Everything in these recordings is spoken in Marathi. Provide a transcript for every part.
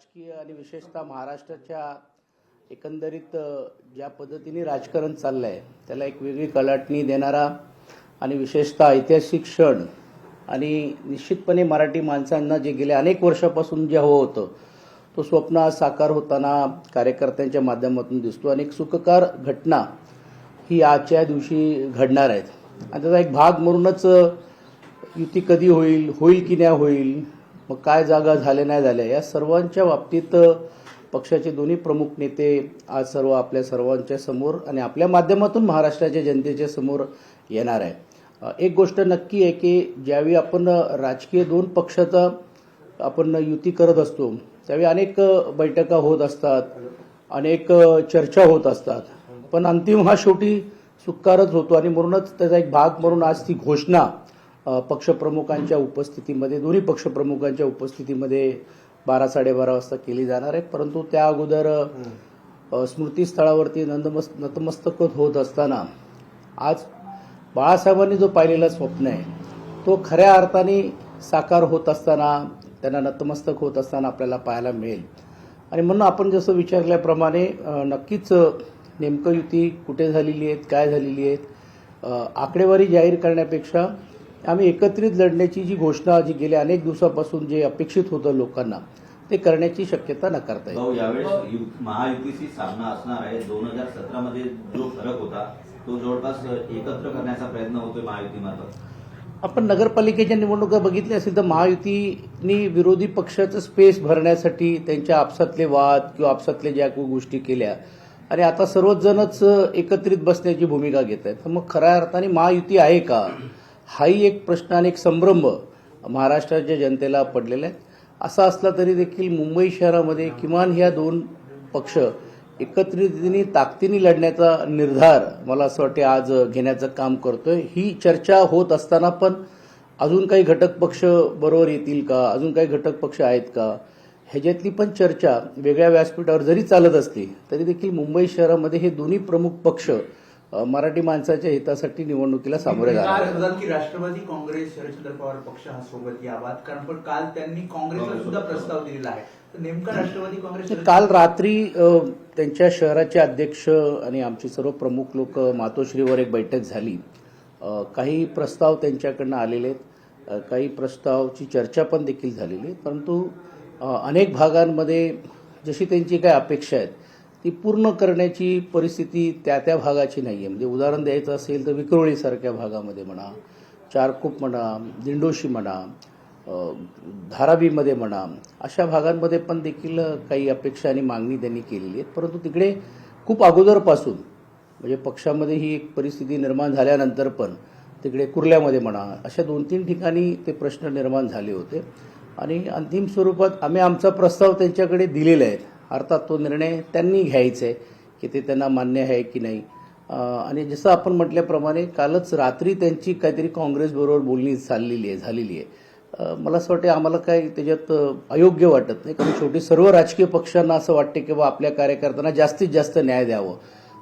राजकीय आणि विशेषतः महाराष्ट्राच्या एकंदरीत ज्या पद्धतीने राजकारण चाललंय त्याला एक वेगळी कलाटणी देणारा आणि विशेषतः ऐतिहासिक क्षण आणि निश्चितपणे मराठी माणसांना जे गेल्या अनेक वर्षापासून जे हवं होतं तो स्वप्न आज साकार होताना कार्यकर्त्यांच्या माध्यमातून दिसतो. अनेक सुखकर घटना ही आजच्या दिवशी घडणार आहेत आणि त्याचा एक भाग म्हणूनच युती कधी होईल की नाही होईल, मग काय जागा झाल्या नाही झाल्या, या सर्वांच्या बाबतीत पक्षाचे दोन्ही प्रमुख नेते आज आपल्या सर्वांच्या समोर आणि आपल्या माध्यमातून महाराष्ट्राच्या जनतेच्या समोर येणार आहे. एक गोष्ट नक्की आहे की ज्यावेळी आपण राजकीय दोन पक्षाचा आपण युती करत असतो त्यावेळी अनेक बैठका होत असतात, अनेक चर्चा होत असतात, पण अंतिम हा शेवटी सुकारच होतो आणि म्हणूनच त्याचा एक भाग म्हणून आज ती घोषणा पक्षप्रमुखांच्या उपस्थितीमध्ये दोन्ही पक्षप्रमुखांच्या उपस्थितीमध्ये 12-12:30 वाजता केली जाणार आहे. परंतु त्या अगोदर स्मृतीस्थळावरती नतमस्तक होत असताना आज बाळासाहेबांनी जो पाहिलेला स्वप्न आहे तो खऱ्या अर्थाने साकार होत असताना, त्यांना नतमस्तक होत असताना आपल्याला पाहायला मिळेल. आणि म्हणून आपण जसं विचारल्याप्रमाणे नक्कीच नेमकं युती कुठे झालेली आहेत, काय झालेली आहेत, आकडेवारी जाहीर करण्यापेक्षा आम्ही एकत्रित लढण्याची जी घोषणा जी गेल्या अनेक दिवसापासून जे अपेक्षित होतं लोकांना ते करण्याची शक्यता नाकारता येईल. यावेळेस महायुतीशी सामना असणार आहे. 2017 मध्ये जो फरक होता तो जवळपास एकत्र करण्याचा प्रयत्न होतोय महायुतीमार्फत. आपण नगरपालिकेच्या निवडणुका बघितल्या असेल तर महायुतीने विरोधी पक्षाचं स्पेस भरण्यासाठी त्यांच्या आपसातले वाद किंवा आपसातल्या ज्या काही गोष्टी केल्या आणि आता सर्वच जणच एकत्रित बसण्याची भूमिका घेत आहेत. तर मग खऱ्या अर्थाने महायुती आहे का, हाही एक प्रश्न आणि एक संभ्रम महाराष्ट्राच्या जनतेला पडलेला आहे. असा असला तरी देखील मुंबई शहरामध्ये किमान ह्या दोन पक्ष एकत्रितपणे ताकदीने लढण्याचा निर्धार मला असं वाटते आज घेण्याचं काम करतोय. ही चर्चा होत असताना पण अजून काही घटक पक्ष बरोबर येतील का, अजून काही घटक पक्ष आहेत का, ह्याच्यातली पण चर्चा वेगळ्या व्यासपीठावर जरी चालत असली तरी देखील मुंबई शहरामध्ये हे दोन्ही प्रमुख पक्ष मराठी माणसाच्या हितासाठी निवडणुकीला सामोरे जाणार. की राष्ट्रवादी काँग्रेस शरदचंद्र पवार पक्ष हा सोबत यावा, कारण पण काल त्यांनी काँग्रेसला सुद्धा प्रस्ताव दिलेला आहे. तर नेमका राष्ट्रवादी काँग्रेस काल रात्री त्यांच्या शहराचे अध्यक्ष आणि आमचे सर्व प्रमुख लोक मातोश्रीवर एक बैठक झाली. काही प्रस्ताव त्यांच्याकडनं आलेले आहेत, काही प्रस्तावची चर्चा पण देखील झालेली आहे. परंतु अनेक भागांमध्ये जशी त्यांची काही अपेक्षा आहेत ती पूर्ण करण्याची परिस्थिती त्या भागाची नाही आहे. म्हणजे उदाहरण द्यायचं असेल तर विक्रोळीसारख्या भागामध्ये म्हणा, चारकोप म्हणा, दिंडोशी म्हणा, धारावीमध्ये म्हणा, अशा भागांमध्ये पण देखील काही अपेक्षा आणि मागणी त्यांनी केलेली आहे. परंतु तिकडे खूप अगोदरपासून म्हणजे पक्षामध्ये ही एक परिस्थिती निर्माण झाल्यानंतर पण तिकडे कुर्ल्यामध्ये म्हणा अशा 2-3 ठिकाणी ते प्रश्न निर्माण झाले होते आणि अंतिम स्वरूपात आम्ही आमचा प्रस्ताव त्यांच्याकडे दिलेला आहे. अर्थात तो निर्णय त्यांनी घ्यायचा आहे की ते त्यांना मान्य आहे की नाही. आणि जसं आपण म्हटल्याप्रमाणे कालच रात्री त्यांची काहीतरी काँग्रेसबरोबर बोलणी झालेली आहे. मला असं वाटतं आम्हाला काय त्याच्यात अयोग्य वाटत नाही, कारण शेवटी सर्व राजकीय पक्षांना असं वाटते की बा आपल्या कार्यकर्त्यांना जास्तीत जास्त न्याय द्यावं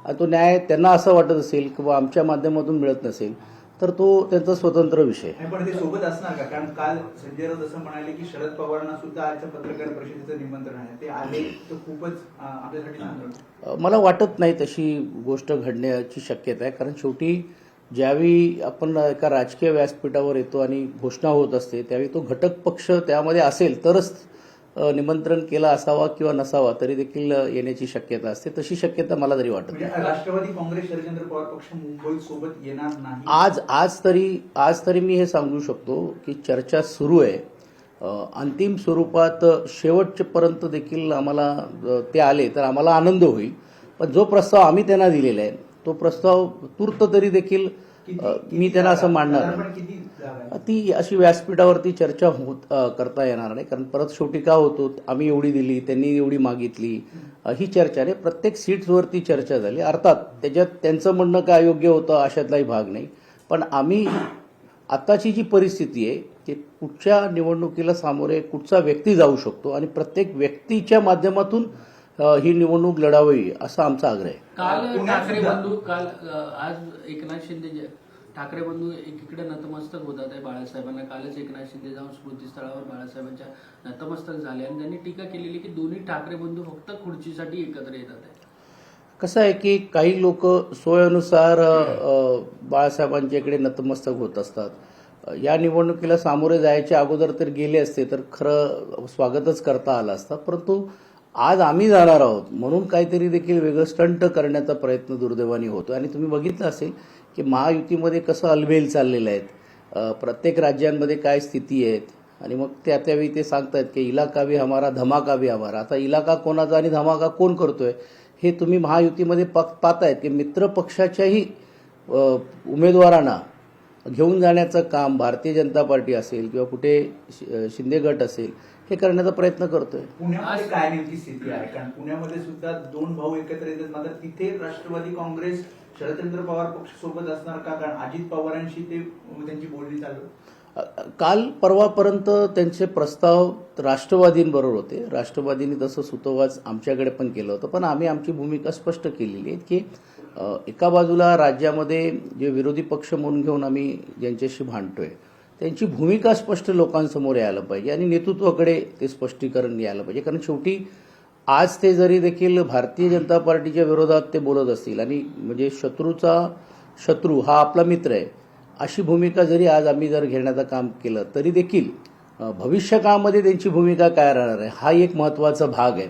आणि तो न्याय त्यांना असं वाटत असेल की बा आमच्या माध्यमातून मिळत नसेल तर तो त्यांचा स्वतंत्र विषय. पण ते सोबत असणार का, कारण काल संजय राऊत असं म्हणाले की शरद पवारांना सुद्धा आजच्या पत्रकार परिषदेचं निमंत्रण आहे, ते आले तर खूपच आपल्यासाठी. मला वाटत नाही तशी गोष्ट घडण्याची शक्यता आहे, कारण शेवटी ज्यावेळी आपण एका राजकीय व्यासपीठावर येतो आणि घोषणा होत असते त्यावेळी तो घटक पक्ष त्यामध्ये असेल तरच निमंत्रण केला असावा किंवा नसावा तरी देखील येण्याची शक्यता असते. तशी शक्यता मला तरी वाटत नाही. राष्ट्रवादी काँग्रेस शरदचंद्र पवार पक्ष मुंबईत सोबत येणार नाही. आज तरी मी हे सांगू शकतो की चर्चा सुरू आहे. अंतिम स्वरूपात शेवटपर्यंत देखील आम्हाला ते आले तर आम्हाला आनंद होईल. पण जो प्रस्ताव आम्ही त्यांना दिलेला आहे तो प्रस्ताव तूर्त तरी देखील मी त्यांना असं मांडणार नाही. ती अशी व्यासपीठावरती चर्चा करता येणार नाही, कारण परत शेवटी का होतो आम्ही एवढी दिली त्यांनी एवढी मागितली ही चर्चा नाही. प्रत्येक सीट्सवरती चर्चा झाली. अर्थात त्याच्यात त्यांचं म्हणणं काय अयोग्य होतं अशातलाही भाग नाही, पण आम्ही आताची जी परिस्थिती आहे की कुठच्या निवडणुकीला सामोरे कुठचा व्यक्ती जाऊ शकतो आणि प्रत्येक व्यक्तीच्या माध्यमातून ही निवडणूक लढावी असा आमचा आग्रह आहे. काल ठाकरे बंधू आज एकनाथ शिंदे ठाकरे बंधू एकीकडे नतमस्तक होतात आहे बाळासाहेबांना. कालच एकनाथ शिंदे जाऊन स्मृतीस्थळावर बाळासाहेबांच्या नतमस्तक झाले आणि त्यांनी टीका केलेली की दोन्ही ठाकरे बंधू फक्त खुर्चीसाठी एकत्र येतात आहे. कसं आहे की काही लोक सोयीनुसार बाळासाहेबांच्या इकडे नतमस्तक होत असतात. या निवडणुकीला सामोरे जायच्या अगोदर तर गेले असते तर खरं स्वागतच करता आलं असतं. परंतु आज आम्ही जाणार आहोत म्हणून काहीतरी देखील वेगळं स्टंट करण्याचा प्रयत्न दुर्दैवाने होतो. आणि तुम्ही बघितलं असेल की महायुतीमध्ये कसं अलबेल चाललेलं आहे, प्रत्येक राज्यांमध्ये काय स्थिती आहेत आणि मग त्यावेळी ते सांगतायत की इलाका भी हमारा धमाका भी हमारा. आता इलाका कोणाचा आणि धमाका कोण करतोय हे तुम्ही महायुतीमध्ये पाहतायत की मित्र पक्षाच्याही उमेदवारांना घेऊन जाण्याचं काम भारतीय जनता पार्टी असेल किंवा कुठे शिंदे गट असेल हे करण्याचा प्रयत्न करतोय. पुण्यामध्ये काय नेमकी स्थिती आहे? कारण पुण्यामध्ये सुद्धा दोन भाऊ एकत्र येतात, मात्र तिथे राष्ट्रवादी काँग्रेस शरदचंद्र पवार पक्ष सोबत असणार का? कारण अजित पवारांशी त्यांची बोलणी चालू. काल परवापर्यंत त्यांचे प्रस्ताव राष्ट्रवादींबरोबर होते. राष्ट्रवादींनी तसं सुतोवाच आमच्याकडे पण केलं होतं. पण आम्ही आमची भूमिका स्पष्ट केलेली आहे की एका बाजूला राज्यामध्ये जे विरोधी पक्ष म्हणून घेऊन आम्ही ज्यांच्याशी भांडतोय त्यांची भूमिका स्पष्ट लोकांसमोर यायला पाहिजे आणि नेतृत्वाकडे ते स्पष्टीकरण यायला पाहिजे. कारण शेवटी आज ते जरी देखील भारतीय जनता पार्टीच्या विरोधात ते बोलत असतील आणि म्हणजे शत्रूचा शत्रू हा आपला मित्र आहे अशी भूमिका जरी आज आम्ही जर घेण्याचं काम केलं तरी देखील भविष्यकाळामध्ये त्यांची भूमिका काय राहणार आहे हा एक महत्त्वाचा भाग आहे.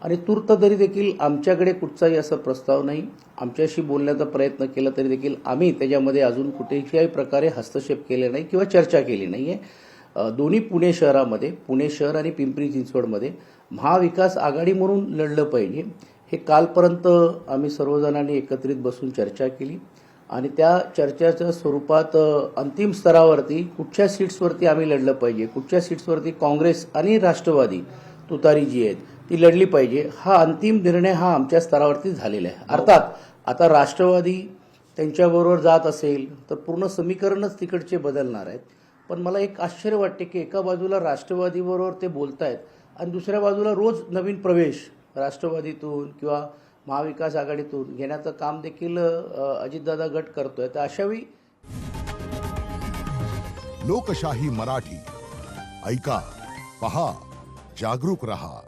आणि तूर्त तरी देखील आमच्याकडे कुठचाही असा प्रस्ताव नाही. आमच्याशी बोलण्याचा प्रयत्न केला तरी देखील आम्ही त्याच्यामध्ये अजून कुठेही प्रकारे हस्तक्षेप केले नाही किंवा चर्चा केली नाही आहे. दोन्ही पुणे शहरामध्ये, पुणे शहर आणि पिंपरी चिंचवडमध्ये महाविकास आघाडी म्हणून लढलं पाहिजे हे कालपर्यंत आम्ही सर्वजणांनी एकत्रित बसून चर्चा केली आणि त्या चर्चेच्या स्वरूपात अंतिम स्तरावरती कुठच्या सीट्सवरती आम्ही लढलं पाहिजे, कुठच्या सीट्सवरती काँग्रेस आणि राष्ट्रवादी तुतारी जी आहेत ती लढली पाहिजे हा अंतिम निर्णय हा आमच्या स्तरावरती झालेला आहे. अर्थात आता राष्ट्रवादी त्यांच्याबरोबर जात असेल तर पूर्ण समीकरणच तिकडचे बदलणार आहेत. पण मला एक आश्चर्य वाटते की एका बाजूला राष्ट्रवादीबरोबर ते बोलतायत आणि दुसऱ्या बाजूला रोज नवीन प्रवेश राष्ट्रवादीतून किंवा महाविकास आघाडीतून घेण्याचं काम देखील अजितदादा गट करतोय. तर अशावेळी लोकशाही मराठी ऐका, पहा, जागरूक रहा.